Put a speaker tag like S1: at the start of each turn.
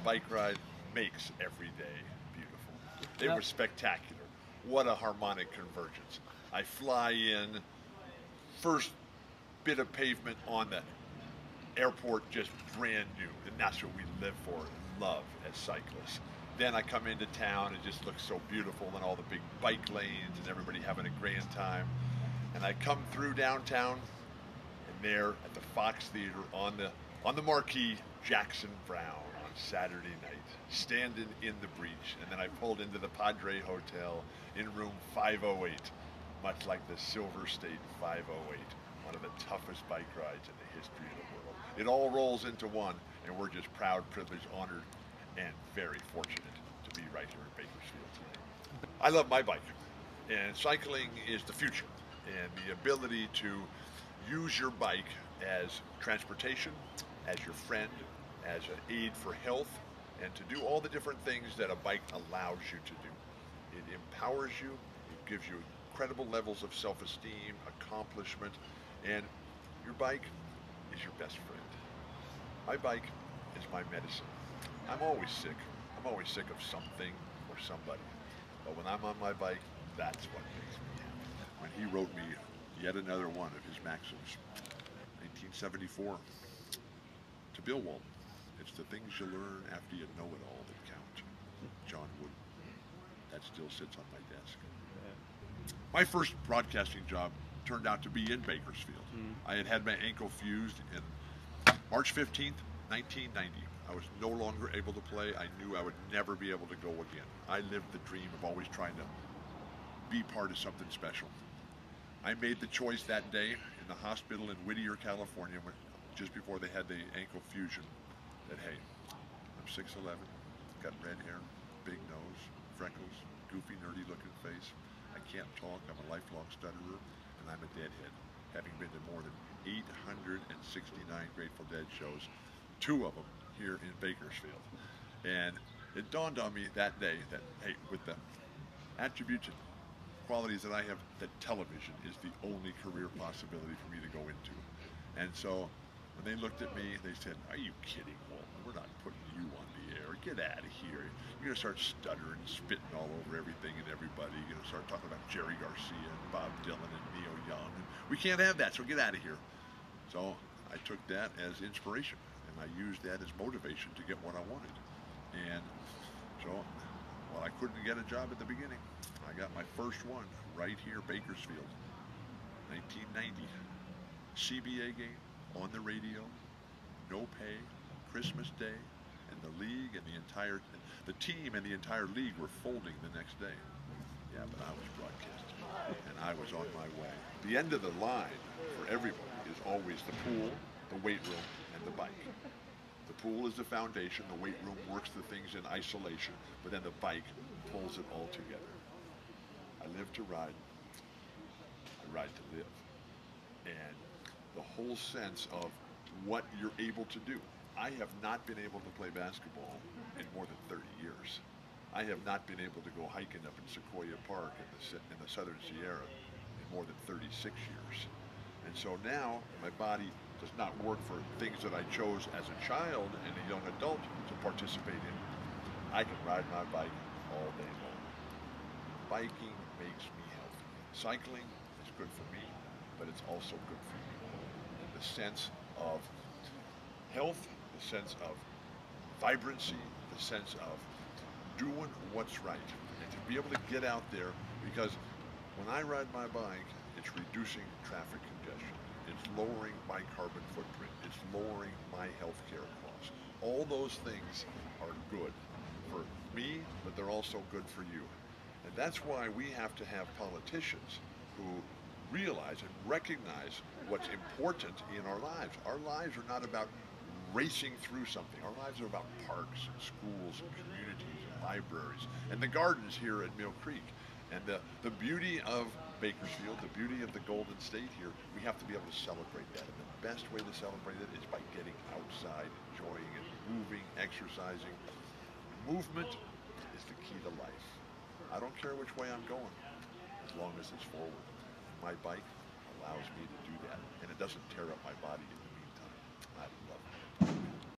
S1: bike ride makes every day beautiful. They were spectacular. What a harmonic convergence. I fly in, first bit of pavement on the airport, just brand new, and that's what we live for and love as cyclists. Then I come into town, it just looks so beautiful, and all the big bike lanes and everybody having a grand time. And I come through downtown, and there at the Fox Theater on the marquee, Jackson Browne on Saturday night, standing in the breach. And then I pulled into the Padre Hotel in room 508, much like the Silver State 508, one of the toughest bike rides in the history of the world. It all rolls into one, and we're just proud, privileged, honored, and very fortunate to be right here in Bakersfield today. I love my bike, and cycling is the future, and the ability to use your bike as transportation, as your friend, as an aid for health, and to do all the different things that a bike allows you to do. It empowers you, it gives you incredible levels of self-esteem, accomplishment, and your bike is your best friend. My bike is my medicine. I'm always sick. I'm always sick of something or somebody. But when I'm on my bike, that's what makes me happy. When he wrote me yet another one of his maxims, 1974, to Bill Walton, it's the things you learn after you know it all that count. John Wood. That still sits on my desk. My first broadcasting job turned out to be in Bakersfield. I had had my ankle fused in March 15th, 1990. I was no longer able to play. I knew I would never be able to go again. I lived the dream of always trying to be part of something special. I made the choice that day in the hospital in Whittier, California, just before they had the ankle fusion, that hey, I'm 6'11", got red hair, big nose, freckles, goofy, nerdy looking face. I can't talk, I'm a lifelong stutterer, and I'm a deadhead, having been to more than 869 Grateful Dead shows, 2 of them here in Bakersfield. And it dawned on me that day that, hey, with the attributes and qualities that I have, that television is the only career possibility for me to go into. And so when they looked at me, they said, "Are you kidding, Walton? We're not putting you on the air. Get out of here. You're going to start stuttering, spitting all over everything and everybody. You're going to start talking about Jerry Garcia and Bob Dylan and Neil Young. We can't have that, so get out of here." So I took that as inspiration, and I used that as motivation to get what I wanted. And so, while I couldn't get a job at the beginning, I got my first one right here, Bakersfield, 1990. CBA game on the radio, no pay, Christmas Day, and the league and the team and the entire league were folding the next day. Yeah, but I was broadcasting, and I was on my way. The end of the line for everybody is always the pool, the weight room, and the bike. The pool is the foundation, the weight room works the things in isolation, but then the bike pulls it all together. I live to ride, I ride to live. And the whole sense of what you're able to do. I have not been able to play basketball in more than 30 years. I have not been able to go hiking up in Sequoia Park in the Southern Sierra in more than 36 years. And so now my body does not work for things that I chose as a child and a young adult to participate in. I can ride my bike all day long. Biking makes me healthy. Cycling is good for me, but it's also good for you. In the sense of health, the sense of vibrancy, the sense of doing what's right, and to be able to get out there, because when I ride my bike, it's reducing traffic congestion, it's lowering my carbon footprint, it's lowering my healthcare costs. All those things are good for me, but they're also good for you. And that's why we have to have politicians who realize and recognize what's important in our lives. Our lives are not about racing through something. Our lives are about parks and schools and communities and libraries and the gardens here at Mill Creek. And the beauty of Bakersfield, the beauty of the Golden State here, we have to be able to celebrate that. And the best way to celebrate it is by getting outside, enjoying it, moving, exercising. Movement is the key to life. I don't care which way I'm going, as long as it's forward. My bike allows me to do that, and it doesn't tear up my body.